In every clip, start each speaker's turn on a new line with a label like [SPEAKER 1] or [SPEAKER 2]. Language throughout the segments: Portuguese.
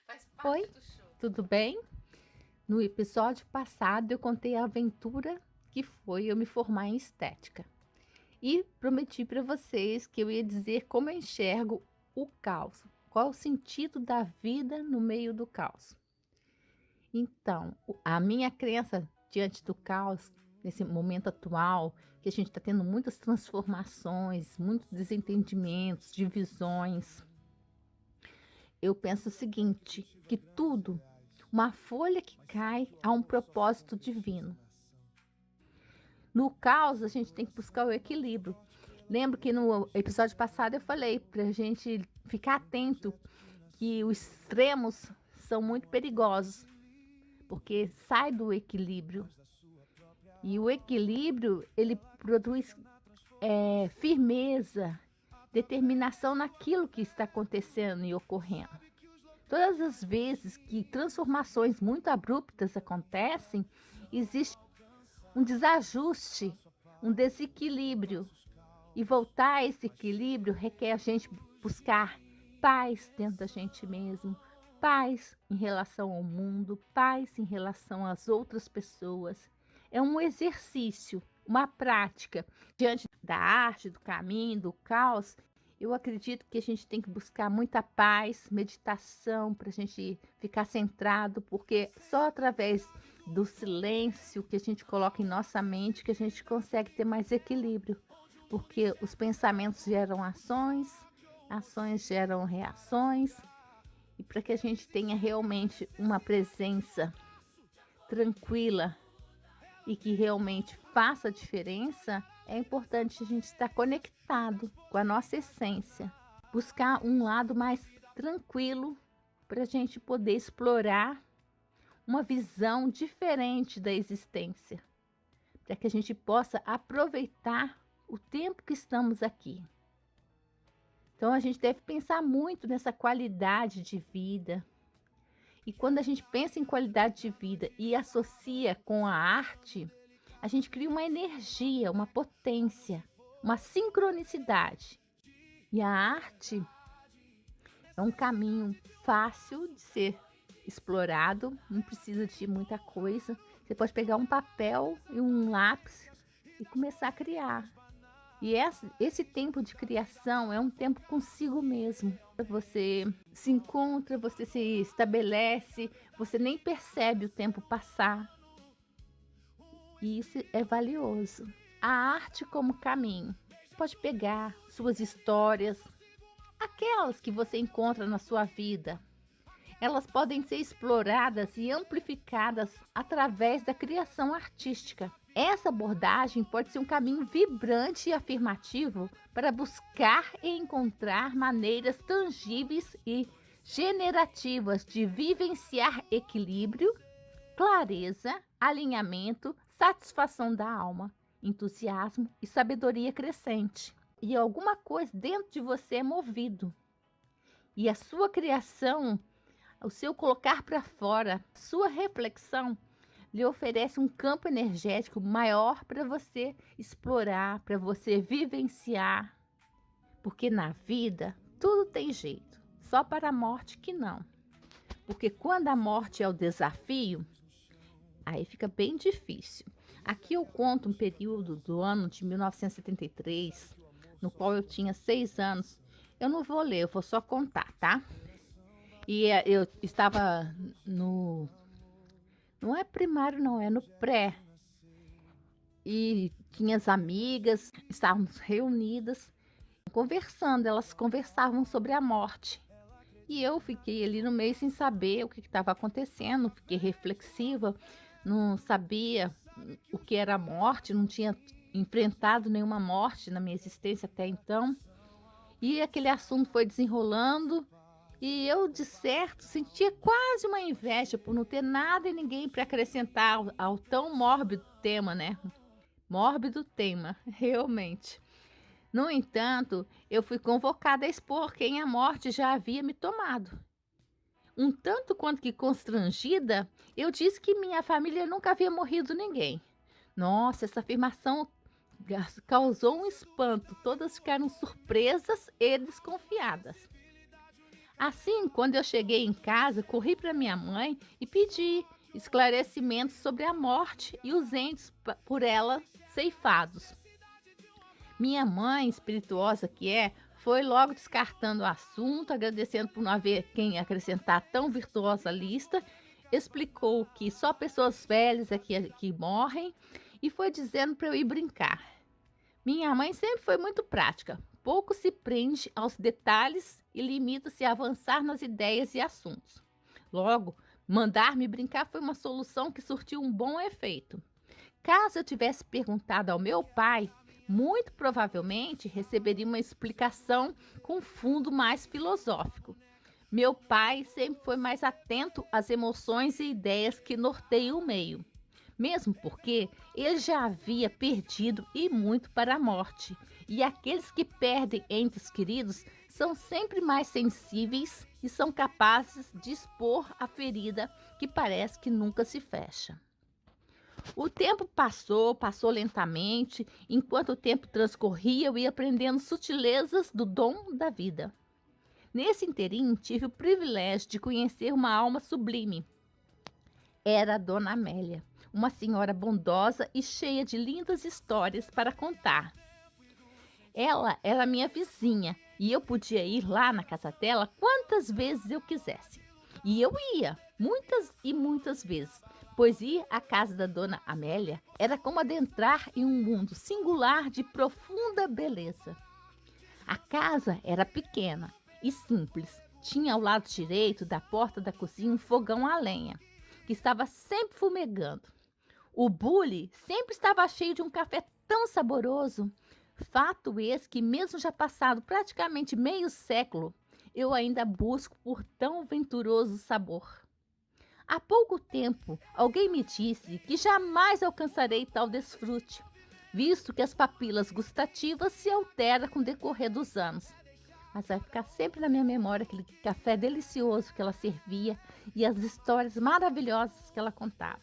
[SPEAKER 1] Faz
[SPEAKER 2] Oi,
[SPEAKER 1] parte do show.
[SPEAKER 2] tudo bem? No episódio passado eu contei a aventura que foi eu me formar em estética e prometi para vocês que eu ia dizer como eu enxergo o caos, qual o sentido da vida no meio do caos. Então, a minha crença diante do caos, nesse momento atual, que a gente está tendo muitas transformações, muitos desentendimentos, divisões, eu penso o seguinte, que tudo, uma folha que cai há um propósito divino. No caos, a gente tem que buscar o equilíbrio. Lembro que no episódio passado eu falei para a gente ficar atento que os extremos são muito perigosos, porque sai do equilíbrio. E o equilíbrio, ele produz firmeza, determinação naquilo que está acontecendo e ocorrendo. Todas as vezes que transformações muito abruptas acontecem, existe um desajuste, um desequilíbrio. E voltar a esse equilíbrio requer a gente buscar paz dentro da gente mesmo, paz em relação ao mundo, paz em relação às outras pessoas. É um exercício, uma prática diante da arte, do caminho, do caos. Eu acredito que a gente tem que buscar muita paz, meditação, para a gente ficar centrado, porque só através do silêncio que a gente coloca em nossa mente que a gente consegue ter mais equilíbrio. Porque os pensamentos geram ações, ações geram reações, e para que a gente tenha realmente uma presença tranquila e que realmente faça a diferença, é importante a gente estar conectado com a nossa essência, buscar um lado mais tranquilo para a gente poder explorar uma visão diferente da existência, para que a gente possa aproveitar o tempo que estamos aqui. Então a gente deve pensar muito nessa qualidade de vida. E quando a gente pensa em qualidade de vida e associa com a arte, a gente cria uma energia, uma potência, uma sincronicidade. E a arte é um caminho fácil de ser explorado, não precisa de muita coisa. Você pode pegar um papel e um lápis e começar a criar. E esse tempo de criação é um tempo consigo mesmo. Você se encontra, você se estabelece, você nem percebe o tempo passar. E isso é valioso. A arte como caminho. Pode pegar suas histórias, aquelas que você encontra na sua vida. Elas podem ser exploradas e amplificadas através da criação artística. Essa abordagem pode ser um caminho vibrante e afirmativo para buscar e encontrar maneiras tangíveis e generativas de vivenciar equilíbrio, clareza, alinhamento, satisfação da alma, entusiasmo e sabedoria crescente. E alguma coisa dentro de você é movido. E a sua criação, o seu colocar para fora, sua reflexão lhe oferece um campo energético maior para você explorar, para você vivenciar. Porque na vida tudo tem jeito, só para a morte que não. Porque quando a morte é o desafio, aí fica bem difícil. Aqui eu conto um período do ano de 1973, no qual eu tinha 6 anos. Eu não vou ler, eu vou só contar, tá? E eu estava no. Não é primário, não, é no pré. E tinha as amigas, estávamos reunidas, conversando, elas conversavam sobre a morte. E eu fiquei ali no meio sem saber o que estava acontecendo, fiquei reflexiva, não sabia o que era a morte, não tinha enfrentado nenhuma morte na minha existência até então. E aquele assunto foi desenrolando e eu, de certo, sentia quase uma inveja por não ter nada e ninguém para acrescentar ao tão mórbido tema, né? Mórbido tema, realmente. No entanto, eu fui convocada a expor quem a morte já havia me tomado. Um tanto quanto que constrangida, eu disse que minha família nunca havia morrido ninguém. Nossa, essa afirmação causou um espanto. Todas ficaram surpresas e desconfiadas. Assim, quando eu cheguei em casa, corri para minha mãe e pedi esclarecimentos sobre a morte e os entes por ela ceifados. Minha mãe, espirituosa que é, foi logo descartando o assunto, agradecendo por não haver quem acrescentar tão virtuosa lista, explicou que só pessoas velhas é que morrem e foi dizendo para eu ir brincar. Minha mãe sempre foi muito prática, pouco se prende aos detalhes e limita-se a avançar nas ideias e assuntos. Logo, mandar-me brincar foi uma solução que surtiu um bom efeito. Caso eu tivesse perguntado ao meu pai, muito provavelmente receberia uma explicação com fundo mais filosófico. Meu pai sempre foi mais atento às emoções e ideias que norteiam o meio, mesmo porque ele já havia perdido e muito para a morte. E aqueles que perdem entes queridos são sempre mais sensíveis e são capazes de expor a ferida que parece que nunca se fecha. O tempo passou lentamente. Enquanto o tempo transcorria, eu ia aprendendo sutilezas do dom da vida. Nesse interim, tive o privilégio de conhecer uma alma sublime. Era a Dona Amélia, uma senhora bondosa e cheia de lindas histórias para contar. Ela era minha vizinha e eu podia ir lá na casa dela quantas vezes eu quisesse. E eu ia, muitas e muitas vezes, pois ir à casa da Dona Amélia era como adentrar em um mundo singular de profunda beleza. A casa era pequena e simples. Tinha ao lado direito da porta da cozinha um fogão a lenha, que estava sempre fumegando. O bule sempre estava cheio de um café tão saboroso. Fato esse que, mesmo já passado praticamente meio século, eu ainda busco por tão venturoso sabor. Há pouco tempo, alguém me disse que jamais alcançarei tal desfrute, visto que as papilas gustativas se alteram com o decorrer dos anos. Mas vai ficar sempre na minha memória aquele café delicioso que ela servia e as histórias maravilhosas que ela contava.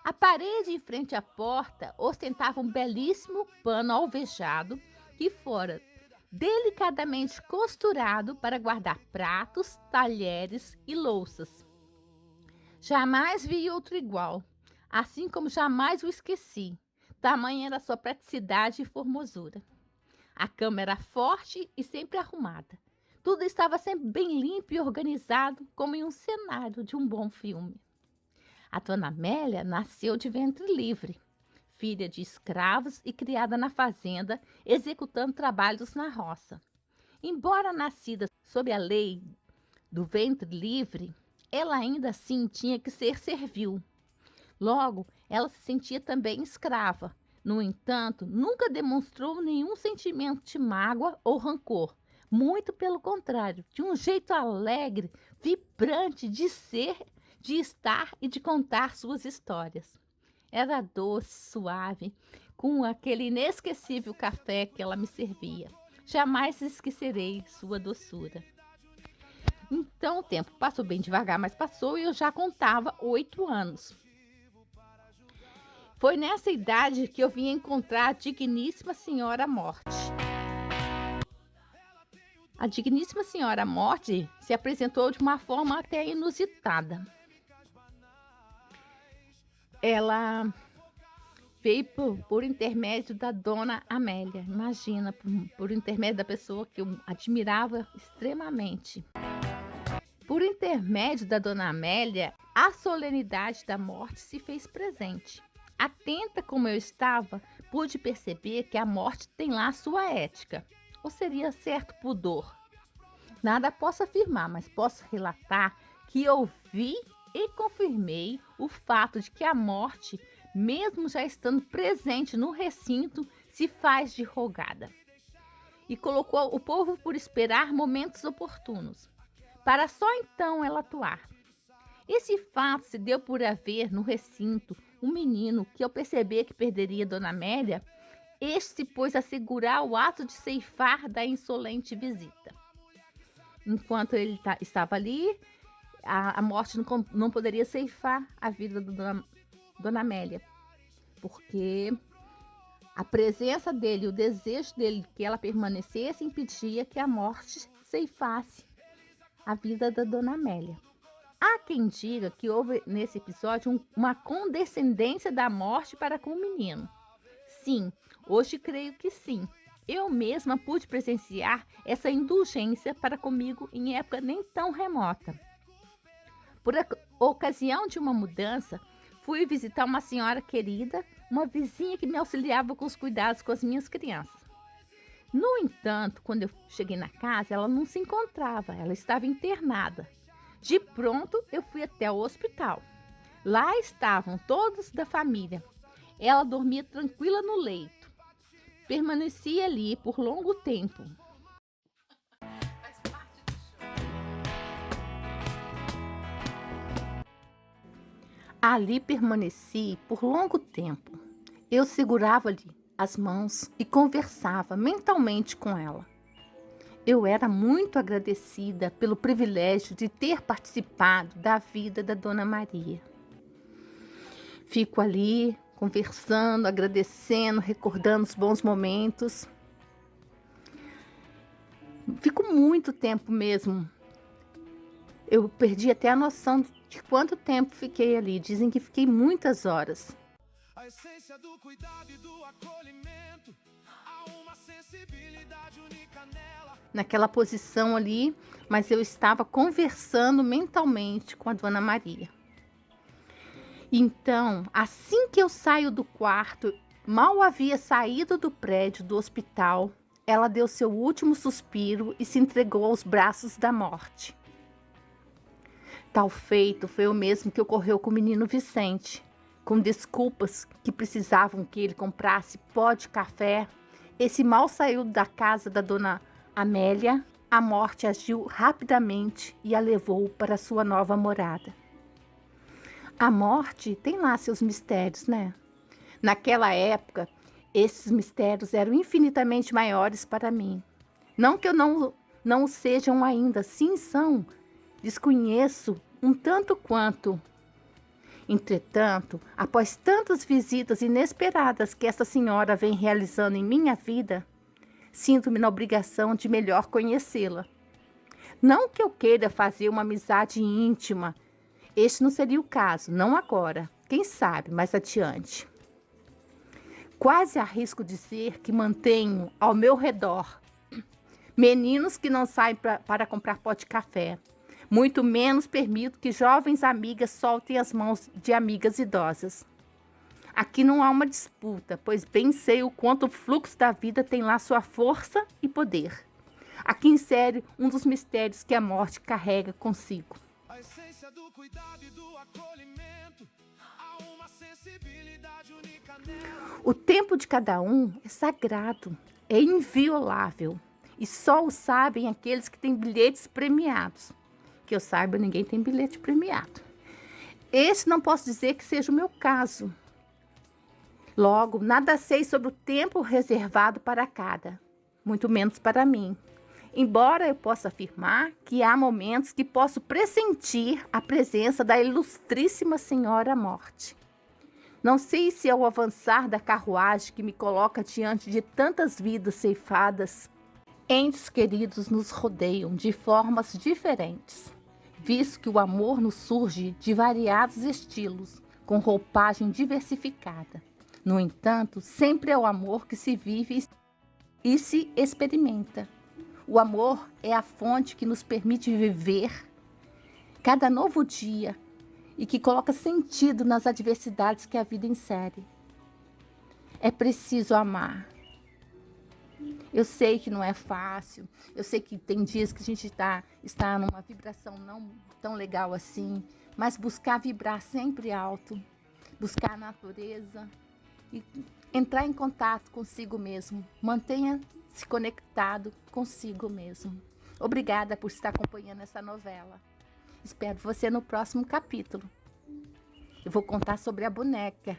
[SPEAKER 2] A parede em frente à porta ostentava um belíssimo pano alvejado que fora delicadamente costurado para guardar pratos, talheres e louças. Jamais vi outro igual, assim como jamais o esqueci. Tamanha era sua praticidade e formosura. A cama era forte e sempre arrumada. Tudo estava sempre bem limpo e organizado, como em um cenário de um bom filme. A Dona Amélia nasceu de ventre livre, filha de escravos e criada na fazenda, executando trabalhos na roça. Embora nascida sob a lei do ventre livre, ela ainda assim tinha que ser servil. Logo, ela se sentia também escrava. No entanto, nunca demonstrou nenhum sentimento de mágoa ou rancor. Muito pelo contrário, de um jeito alegre, vibrante de ser, de estar e de contar suas histórias. Era doce, suave, com aquele inesquecível café que ela me servia. Jamais esquecerei sua doçura. Então o tempo passou bem devagar, mas passou e eu já contava 8 anos. Foi nessa idade que eu vim encontrar a digníssima Senhora Morte. A digníssima Senhora Morte se apresentou de uma forma até inusitada. Ela veio por intermédio da Dona Amélia. Imagina, por intermédio da pessoa que eu admirava extremamente. Por intermédio da Dona Amélia, a solenidade da morte se fez presente. Atenta como eu estava, pude perceber que a morte tem lá sua ética, ou seria certo pudor. Nada posso afirmar, mas posso relatar que ouvi e confirmei o fato de que a morte, mesmo já estando presente no recinto, se faz de rogada. E colocou o povo por esperar momentos oportunos, para só então ela atuar. Esse fato se deu por haver no recinto um menino que, ao perceber que perderia Dona Amélia, este se pôs a segurar o ato de ceifar da insolente visita. Enquanto ele estava ali, a morte não poderia ceifar a vida de Dona Amélia, porque a presença dele, o desejo dele que ela permanecesse, impedia que a morte ceifasse a vida da Dona Amélia. Há quem diga que houve nesse episódio uma condescendência da morte para com o menino. Sim, hoje creio que sim. Eu mesma pude presenciar essa indulgência para comigo em época nem tão remota. Por ocasião de uma mudança, fui visitar uma senhora querida, uma vizinha que me auxiliava com os cuidados com as minhas crianças. No entanto, quando eu cheguei na casa, ela não se encontrava, ela estava internada. De pronto, eu fui até o hospital. Lá estavam todos da família. Ela dormia tranquila no leito. Permaneci ali por longo tempo. Ali permaneci por longo tempo. Eu segurava-lhe as mãos e conversava mentalmente com ela. Eu era muito agradecida pelo privilégio de ter participado da vida da Dona Maria. Fico ali conversando, agradecendo, recordando os bons momentos. Fico muito tempo mesmo. Eu perdi até a noção de quanto tempo fiquei ali. Dizem que fiquei muitas horas. A essência do cuidado e do acolhimento, há uma sensibilidade única nela. Naquela posição ali, mas eu estava conversando mentalmente com a Dona Maria. Então, assim que eu saio do quarto, mal havia saído do prédio do hospital, ela deu seu último suspiro e se entregou aos braços da morte. Tal feito foi o mesmo que ocorreu com o menino Vicente. Com desculpas que precisavam que ele comprasse pó de café, esse mal saiu da casa da Dona Amélia, a morte agiu rapidamente e a levou para sua nova morada. A morte tem lá seus mistérios, né? Naquela época, esses mistérios eram infinitamente maiores para mim. Não que eu não o sejam ainda, sim são. Desconheço um tanto quanto. Entretanto, após tantas visitas inesperadas que essa senhora vem realizando em minha vida, sinto-me na obrigação de melhor conhecê-la. Não que eu queira fazer uma amizade íntima. Este não seria o caso, não agora. Quem sabe mais adiante. Quase arrisco dizer que mantenho ao meu redor meninos que não saem para comprar pó de café. Muito menos permito que jovens amigas soltem as mãos de amigas idosas. Aqui não há uma disputa, pois bem sei o quanto o fluxo da vida tem lá sua força e poder. Aqui insere um dos mistérios que a morte carrega consigo. A essência do cuidado e do acolhimento, há uma sensibilidade única nela. O tempo de cada um é sagrado, é inviolável, e só o sabem aqueles que têm bilhetes premiados. Que eu saiba, ninguém tem bilhete premiado. Esse não posso dizer que seja o meu caso. Logo, nada sei sobre o tempo reservado para cada, muito menos para mim. Embora eu possa afirmar que há momentos que posso pressentir a presença da ilustríssima Senhora Morte. Não sei se é o avançar da carruagem que me coloca diante de tantas vidas ceifadas. Entes queridos nos rodeiam de formas diferentes, visto que o amor nos surge de variados estilos, com roupagem diversificada. No entanto, sempre é o amor que se vive e se experimenta. O amor é a fonte que nos permite viver cada novo dia e que coloca sentido nas adversidades que a vida insere. É preciso amar. Eu sei que não é fácil, eu sei que tem dias que a gente está numa vibração não tão legal assim, mas buscar vibrar sempre alto, buscar a natureza e entrar em contato consigo mesmo. Mantenha-se conectado consigo mesmo. Obrigada por estar acompanhando essa novela. Espero você no próximo capítulo. Eu vou contar sobre a boneca.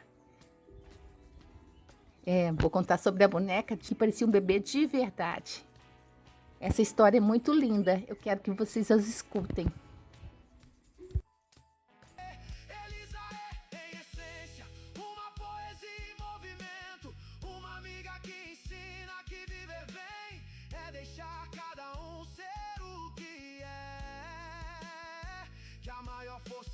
[SPEAKER 2] Vou contar sobre a boneca que parecia um bebê de verdade. Essa história é muito linda. Eu quero que vocês as escutem. Deixar cada um ser o que é.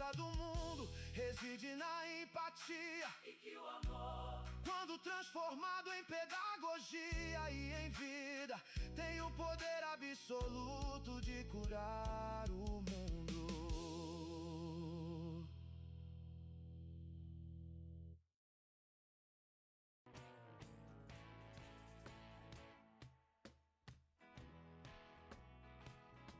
[SPEAKER 1] beleza do mundo reside na empatia,
[SPEAKER 3] e que o amor,
[SPEAKER 1] quando transformado em pedagogia e em vida, tem o poder absoluto de curar.